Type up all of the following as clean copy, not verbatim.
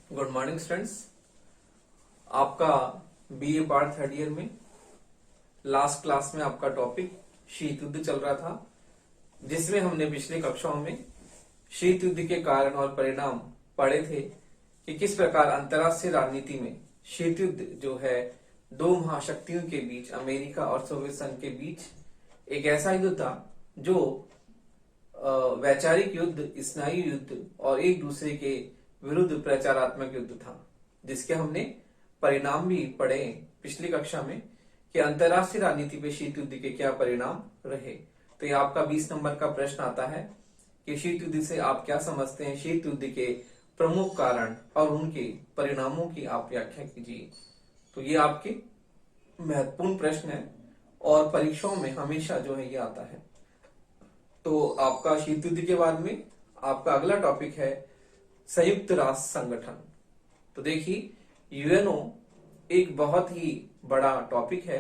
Good morning students. आपका BA part third year में last class में आपका टॉपिक शीत युद्ध चल रहा था, जिसमें हमने पिछले कक्षाओं में शीत युद्ध के कारण और परिणाम पढ़े थे कि किस प्रकार अंतर्राष्ट्रीय राजनीति में शीत युद्ध जो है दो महाशक्तियों के बीच, अमेरिका और सोवियत संघ के बीच एक ऐसा युद्ध था जो वैचारिक युद्ध, स्नायु युद्ध और एक दूसरे के विरुद्ध प्रचारात्मक युद्ध था, जिसके हमने परिणाम भी पढ़े पिछली कक्षा में कि अंतर्राष्ट्रीय राजनीति पे शीत युद्ध के क्या परिणाम रहे। तो ये आपका 20 नंबर का प्रश्न आता है कि शीत युद्ध से आप क्या समझते हैं, शीत युद्ध के प्रमुख कारण और उनके परिणामों की आप व्याख्या कीजिए। तो ये आपके महत्वपूर्ण प्रश्न है और परीक्षाओं में हमेशा जो है ये आता है। तो आपका शीत युद्ध के बाद में आपका अगला टॉपिक है संयुक्त राष्ट्र संगठन। तो देखिए, यूएनओ एक बहुत ही बड़ा टॉपिक है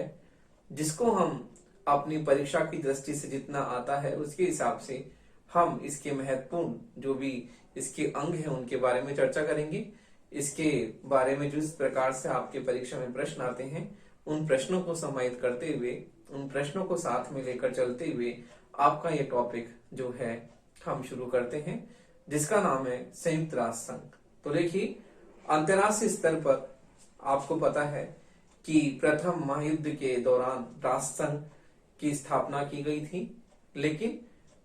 जिसको हम अपनी परीक्षा की दृष्टि से जितना आता है उसके हिसाब से हम इसके महत्वपूर्ण जो भी इसके अंग हैं उनके बारे में चर्चा करेंगे। इसके बारे में जिस प्रकार से आपके परीक्षा में प्रश्न आते हैं उन प्रश्नों को समाहित करते हुए, उन प्रश्नों को साथ में लेकर चलते हुए आपका ये टॉपिक जो है हम शुरू करते हैं, जिसका नाम है संयुक्त राष्ट्र संघ। तो देखिए, अंतर्राष्ट्रीय स्तर पर आपको पता है कि प्रथम महायुद्ध के दौरान राष्ट्र संघ की स्थापना की गई थी, लेकिन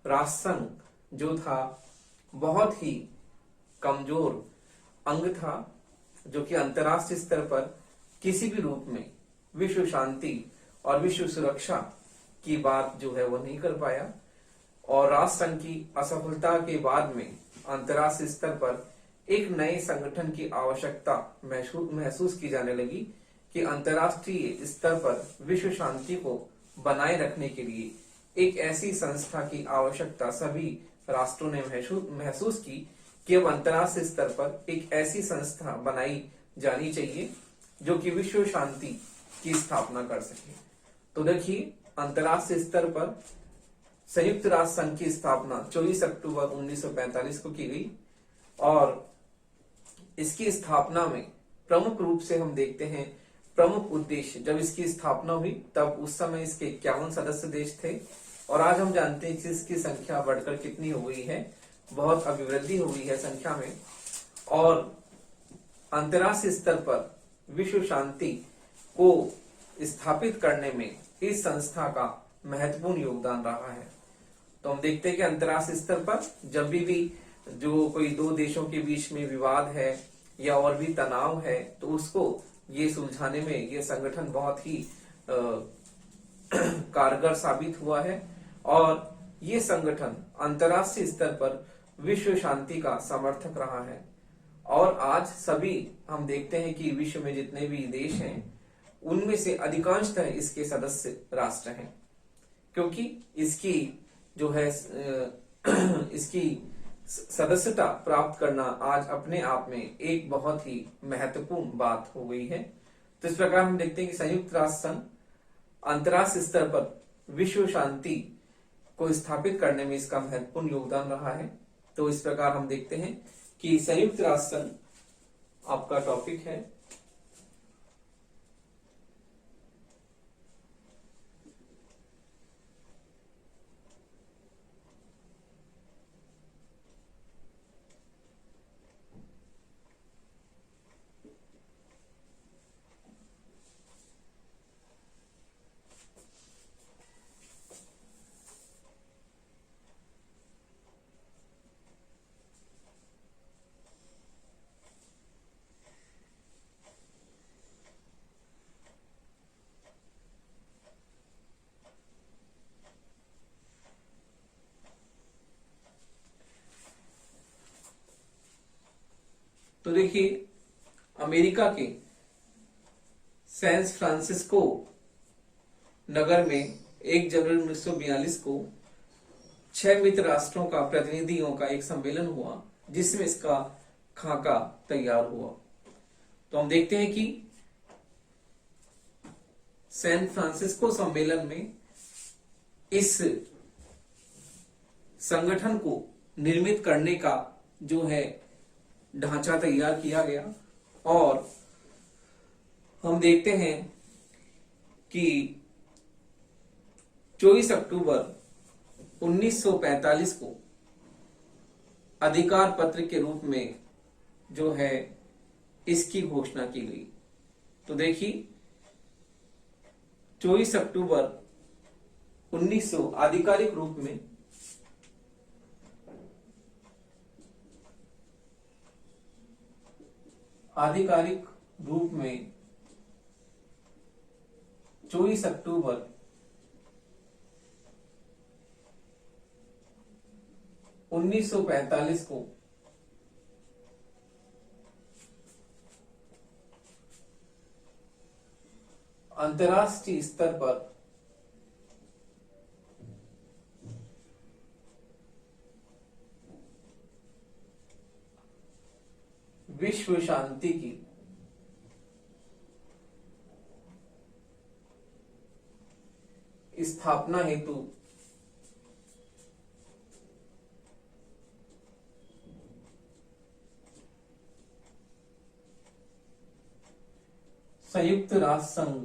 राष्ट्र संघ जो था बहुत ही कमजोर अंग था जो कि अंतर्राष्ट्रीय स्तर पर किसी भी रूप में विश्व शांति और विश्व सुरक्षा की बात जो है वो नहीं कर पाया। और राष्ट्र संघ की असफलता के बाद में अंतर्राष्ट्रीय स्तर पर एक नए संगठन की आवश्यकता महसूस की जाने लगी कि अंतर्राष्ट्रीय स्तर पर विश्व शांति को बनाए रखने के लिए एक ऐसी संस्था की आवश्यकता सभी राष्ट्रों ने महसूस की कि अब अंतर्राष्ट्रीय स्तर पर एक ऐसी संस्था बनाई जानी चाहिए जो कि विश्व शांति की स्थापना कर सके। तो देखिए, अंतर्राष्ट्रीय स्तर पर संयुक्त राष्ट्र संघ की स्थापना 24 अक्टूबर 1945 को की गई और इसकी स्थापना में प्रमुख रूप से हम देखते हैं प्रमुख उद्देश्य, जब इसकी स्थापना हुई तब उस समय इसके 51 सदस्य देश थे और आज हम जानते हैं कि इसकी संख्या बढ़कर कितनी हो गई है, बहुत अभिवृद्धि हो गई है संख्या में। और अंतर्राष्ट्रीय स्तर पर विश्व शांति को स्थापित करने में इस संस्था का महत्वपूर्ण योगदान रहा है। तो हम देखते हैं कि अंतर्राष्ट्रीय स्तर पर जब भी जो कोई दो देशों के बीच में विवाद है या और भी तनाव है तो उसको ये सुलझाने में ये संगठन बहुत ही कारगर साबित हुआ है और ये संगठन अंतर्राष्ट्रीय स्तर पर विश्व शांति का समर्थक रहा है। और आज सभी हम देखते हैं कि विश्व में जितने भी देश हैं उनमें से अधिकांशतः इसके सदस्य राष्ट्र हैं, क्योंकि इसकी जो है इसकी सदस्यता प्राप्त करना आज अपने आप में एक बहुत ही महत्वपूर्ण बात हो गई है। तो इस प्रकार हम देखते हैं कि संयुक्त राष्ट्र संघ अंतर्राष्ट्रीय स्तर पर विश्व शांति को स्थापित करने में इसका महत्वपूर्ण योगदान रहा है। तो इस प्रकार हम देखते हैं कि संयुक्त राष्ट्र संघ आपका टॉपिक है। तो देखिए, अमेरिका के सैन फ्रांसिस्को नगर में 1 जनवरी 1942 को 6 मित्र राष्ट्रों का प्रतिनिधियों का एक सम्मेलन हुआ जिसमें इसका खाका तैयार हुआ। तो हम देखते हैं कि सैन फ्रांसिस्को सम्मेलन में इस संगठन को निर्मित करने का जो है ढांचा तैयार किया गया और हम देखते हैं कि 24 अक्टूबर 1945 को अधिकार पत्र के रूप में जो है इसकी घोषणा की गई। तो देखिए 24 अक्टूबर 1900 आधिकारिक रूप में आधिकारिक रूप में 24 अक्टूबर 1945 को अंतर्राष्ट्रीय स्तर पर विश्व शांति की स्थापना हेतु संयुक्त राष्ट्र संघ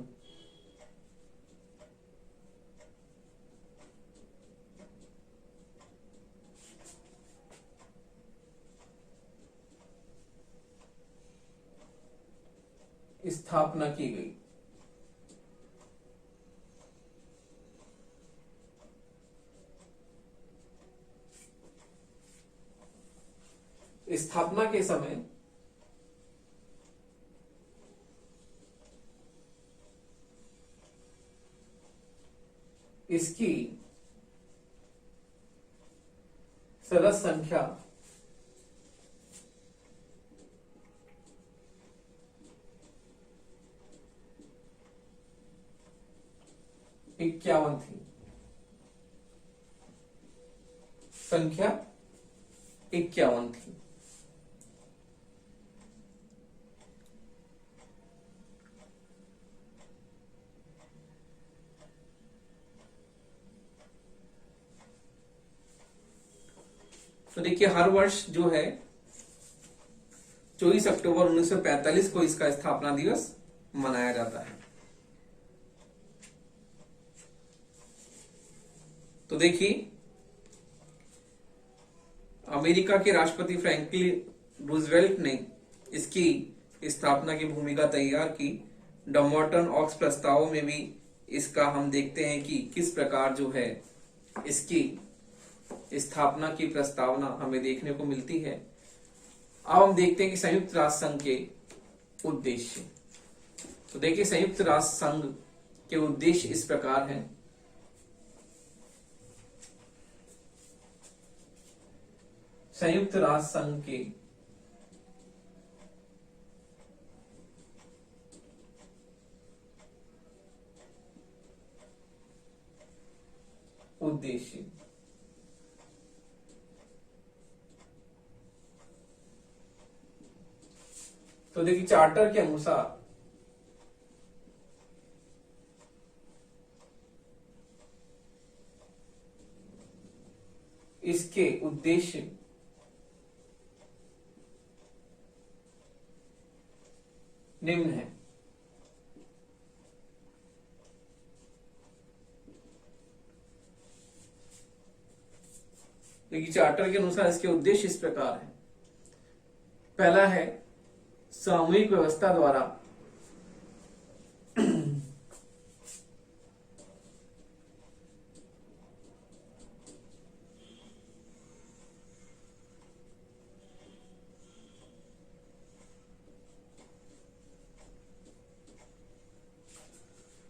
स्थापना की गई। स्थापना के समय इसकी सदस्य संख्या 51 थी। संख्या 51 थी। तो देखिए हर वर्ष जो है 24 अक्टूबर 1945 को इसका स्थापना दिवस मनाया जाता है। तो देखिए अमेरिका के राष्ट्रपति फ्रैंकलिन रूजवेल्ट ने इसकी स्थापना की भूमिका तैयार की। डमॉर्टन ऑक्स प्रस्तावों में भी इसका हम देखते हैं कि किस प्रकार जो है इसकी स्थापना की प्रस्तावना हमें देखने को मिलती है। अब हम देखते हैं कि संयुक्त राष्ट्र संघ के उद्देश्य। तो देखिए संयुक्त राष्ट्र संघ के उद्देश्य इस प्रकार हैं। संयुक्त राष्ट्र संघ के उद्देश्य तो देखिए चार्टर के अनुसार इसके उद्देश्य निम्न है। देखिए चार्टर के अनुसार इसके उद्देश्य इस प्रकार है। पहला है सामूहिक व्यवस्था द्वारा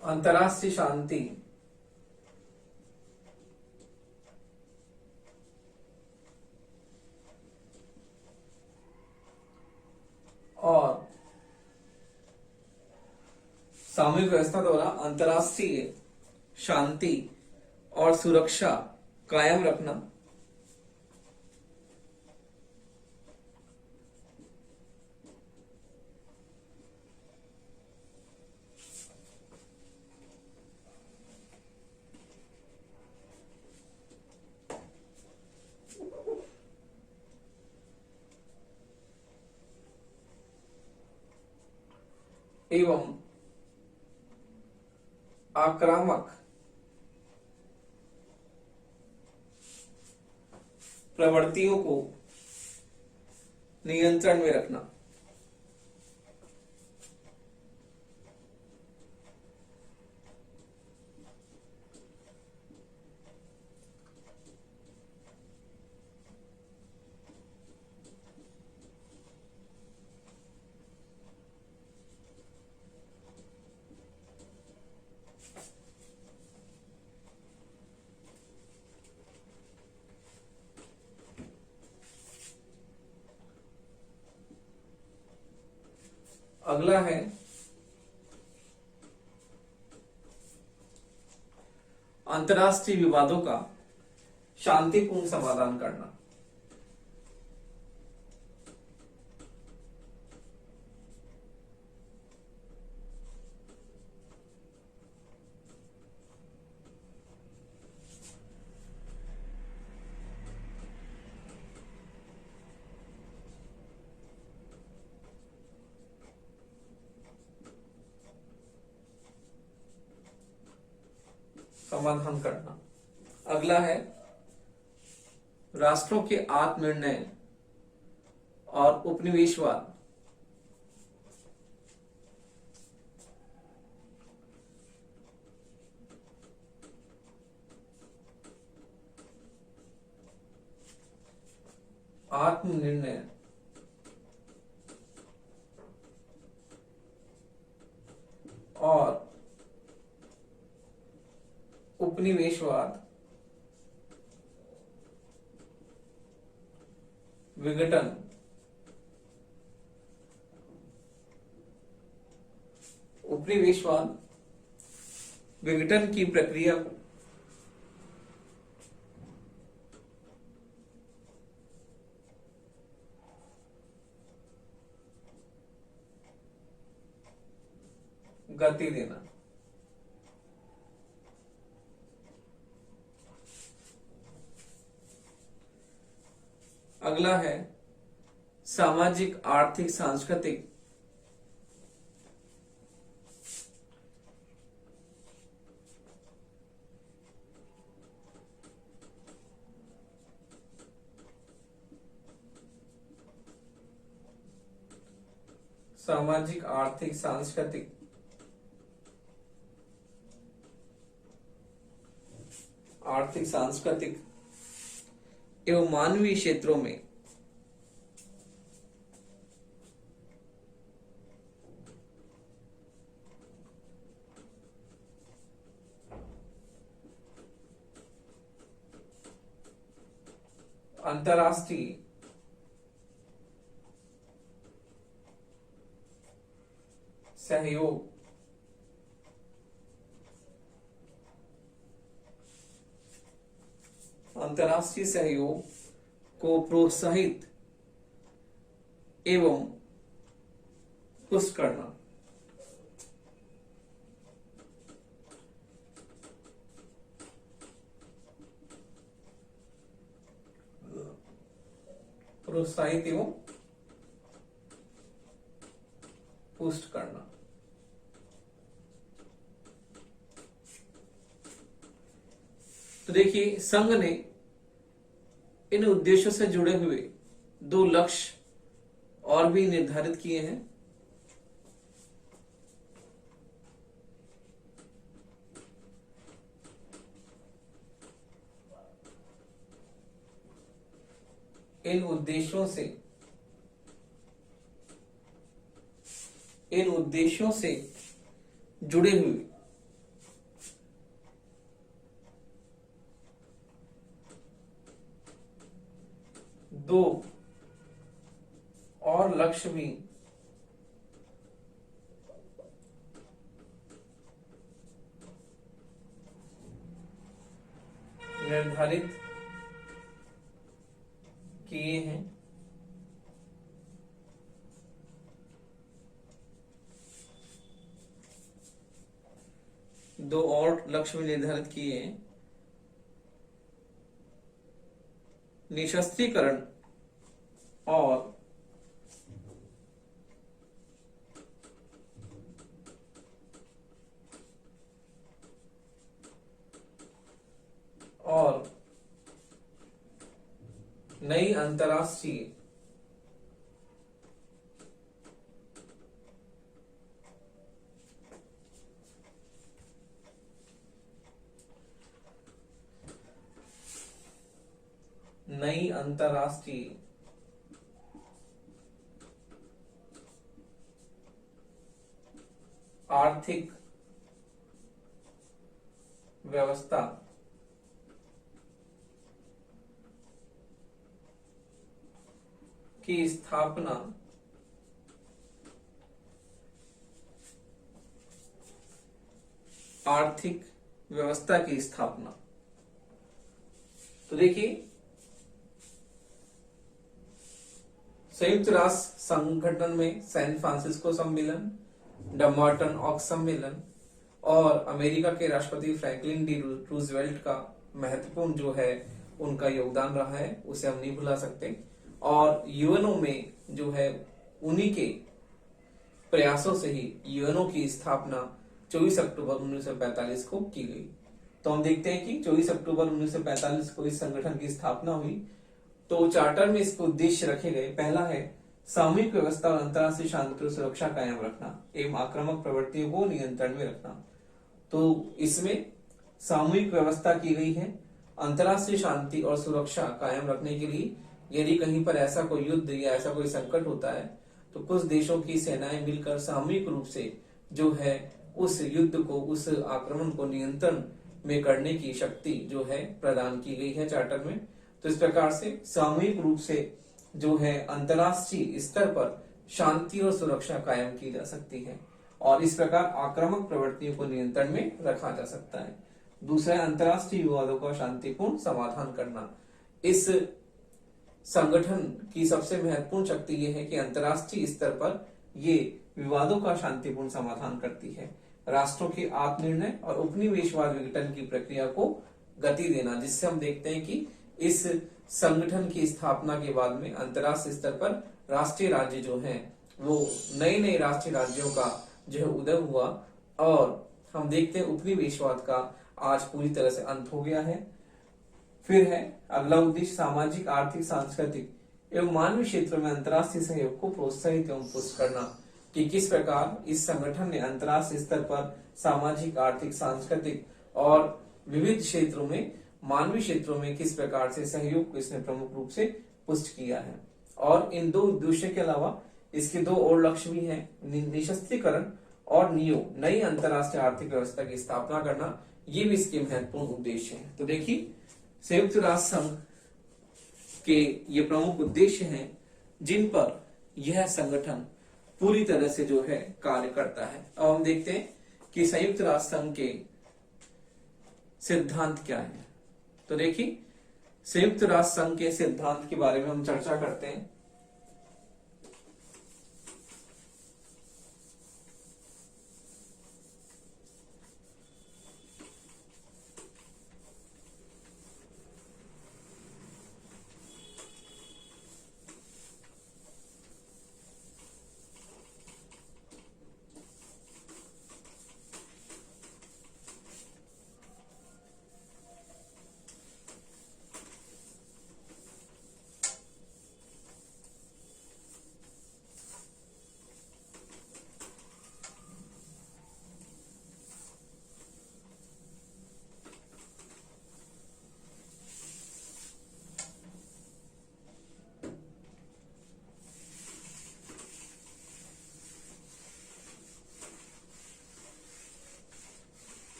अंतर्राष्ट्रीय शांति और सामूहिक व्यवस्था द्वारा अंतर्राष्ट्रीय शांति और सुरक्षा कायम रखना। एवं आक्रामक प्रवृत्तियों को नियंत्रण में रखना। अगला है अंतर्राष्ट्रीय विवादों का शांतिपूर्ण समाधान करना। समाधान करना। अगला है राष्ट्रों के आत्मनिर्णय और उपनिवेशवाद। आत्मनिर्णय और उपनिवेशवाद विघटन उपनिवेशवाद विघटन की प्रक्रिया को गति देना। अगला है सामाजिक आर्थिक सांस्कृतिक सामाजिक आर्थिक सांस्कृतिक आर्थिक सांस्कृतिक एवं मानवीय क्षेत्रों में अंतर्राष्ट्रीय सहयोग अंतर्राष्ट्रीय सहयोग को प्रोत्साहित एवं पुष्ट करना। प्रोत्साहित एवं पुष्ट करना। तो देखिए संघ ने इन उद्देश्यों से जुड़े हुए 2 लक्ष्य और भी निर्धारित किए हैं। इन उद्देश्यों से जुड़े हुए 2 और लक्ष्य भी निर्धारित किए हैं। दो और लक्ष्य भी निर्धारित किए हैं। निशस्त्रीकरण और नई अंतरराष्ट्रीय आर्थिक व्यवस्था की स्थापना आर्थिक व्यवस्था की स्थापना। तो देखिए, संयुक्त राष्ट्र संगठन में सैन फ्रांसिस्को सम्मेलन, डमार्टन ऑक्स सम्मेलन और अमेरिका के राष्ट्रपति फ्रैंकलिन डी रूजवेल्ट का महत्वपूर्ण जो है उनका योगदान रहा है, उसे हम नहीं भुला सकते। और यूएनओ में जो है उन्हीं के प्रयासों से ही यूएनओ की स्थापना 24 अक्टूबर 1945 को की गई। तो हम देखते हैं कि 24 अक्टूबर 1945 को इस संगठन की स्थापना हुई। तो चार्टर में इसके उद्देश्य रखे गए। पहला है सामूहिक व्यवस्था और अंतर्राष्ट्रीय शांति और सुरक्षा कायम रखना एवं आक्रामक प्रवृत्तियों को नियंत्रण में रखना। तो इसमें सामूहिक व्यवस्था की गई है। अंतर्राष्ट्रीय शांति और सुरक्षा कायम रखने के लिए यदि कहीं पर ऐसा कोई युद्ध या ऐसा कोई संकट होता है तो कुछ देशों की सेनाएं मिलकर सामूहिक रूप से जो है उस युद्ध को, उस आक्रमण को नियंत्रण में करने की शक्ति जो है प्रदान की गई है चार्टर में। तो इस प्रकार से सामूहिक रूप से जो है अंतर्राष्ट्रीय स्तर पर शांति और सुरक्षा कायम की जा सकती है और इस प्रकार आक्रामक प्रवृत्तियों को नियंत्रण में रखा जा सकता है। दूसरा है अंतर्राष्ट्रीय विवादों का शांतिपूर्ण समाधान करना। इस संगठन की सबसे महत्वपूर्ण शक्ति यह है कि अंतर्राष्ट्रीय स्तर पर ये विवादों का शांतिपूर्ण समाधान करती है। राष्ट्रों के आत्मनिर्णय और उपनिवेशवाद विघटन की प्रक्रिया को गति देना, जिससे हम देखते हैं कि इस संगठन की स्थापना के बाद में अंतर्राष्ट्रीय स्तर पर राष्ट्रीय राज्य जो हैं वो नए नए राष्ट्रीय राज्यों का जो है उदय हुआ और हम देखते हैं उपनिवेशवाद का आज पूरी तरह से अंत हो गया है। फिर है अगला उद्देश्य सामाजिक, आर्थिक, सांस्कृतिक एवं मानवीय क्षेत्रों में अंतर्राष्ट्रीय सहयोग को प्रोत्साहित एवं पुष्ट करना कि किस प्रकार इस संगठन ने अंतर्राष्ट्रीय स्तर पर सामाजिक, आर्थिक, सांस्कृतिक और विविध क्षेत्रों में, मानवीय क्षेत्रों में किस प्रकार से सहयोग को इसने प्रमुख रूप से पुष्ट किया है। और इन दो उद्देश्यों के अलावा इसके दो और लक्ष्य भी हैं, निशस्त्रीकरण और नई अंतर्राष्ट्रीय आर्थिक व्यवस्था की स्थापना करना, ये भी इसके महत्वपूर्ण उद्देश्य हैं। तो देखिए, संयुक्त राष्ट्र संघ के ये प्रमुख उद्देश्य हैं जिन पर यह संगठन पूरी तरह से जो है कार्य करता है। अब हम देखते हैं कि संयुक्त राष्ट्र संघ के सिद्धांत क्या है। तो देखिए, संयुक्त राष्ट्र संघ के सिद्धांत के बारे में हम चर्चा करते हैं।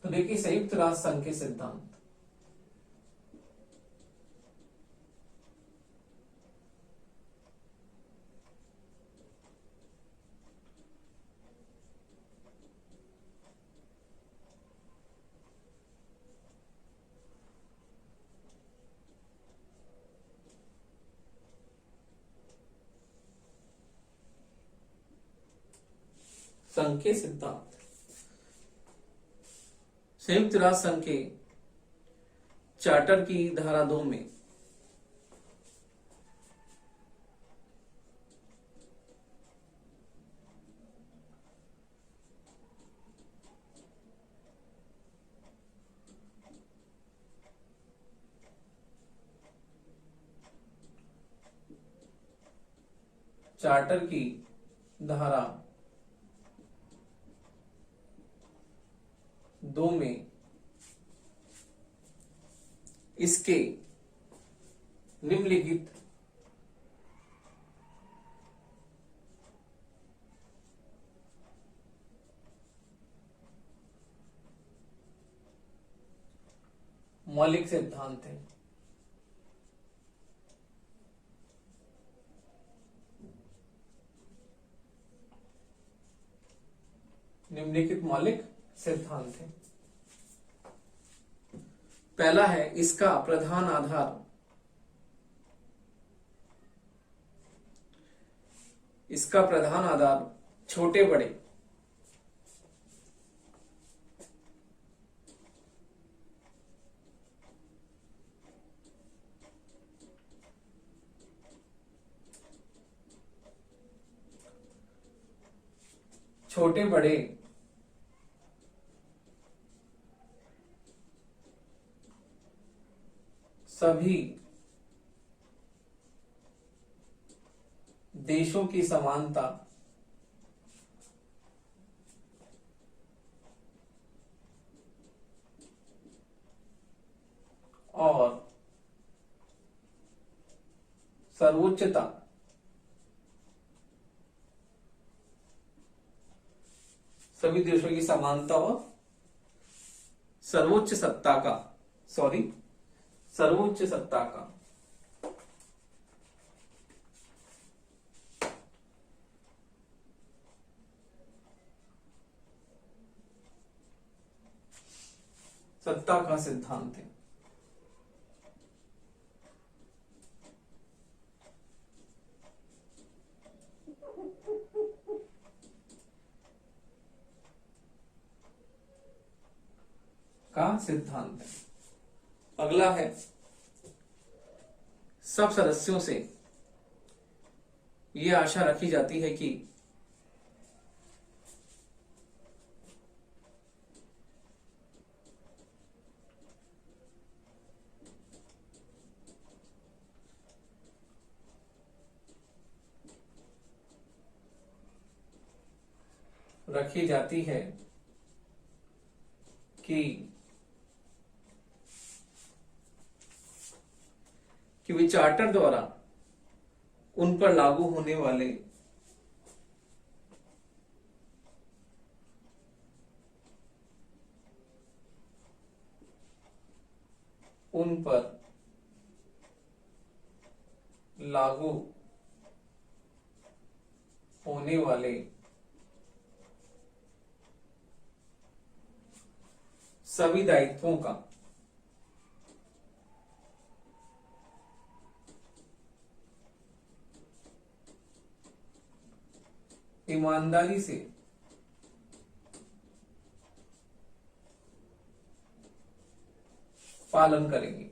तो देखिए, संयुक्त राष्ट्र संघ के सिद्धांत। संघ के सिद्धांत संयुक्त राष्ट्र संघ के चार्टर की धारा 2 में चार्टर की धारा 2 में इसके निम्नलिखित मौलिक सिद्धांत हैं। निम्नलिखित मौलिक सिद्धांत हैं। पहला है इसका प्रधान आधार छोटे बड़े सभी देशों की समानता और सर्वोच्चता सभी देशों की समानता और सर्वोच्च सत्ता का सिद्धांत है। अगला है सब सदस्यों से यह आशा रखी जाती है कि वे चार्टर द्वारा उन पर लागू होने वाले सभी दायित्वों का ईमानदारी से पालन करेंगे।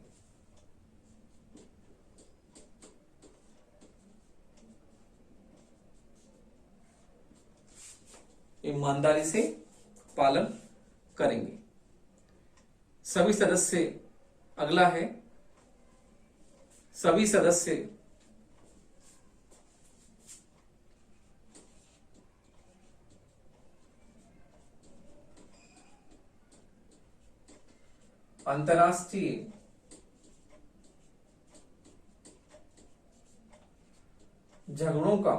ईमानदारी से पालन करेंगे सभी सदस्य। अगला है सभी सदस्य अंतर्राष्ट्रीय झगड़ों का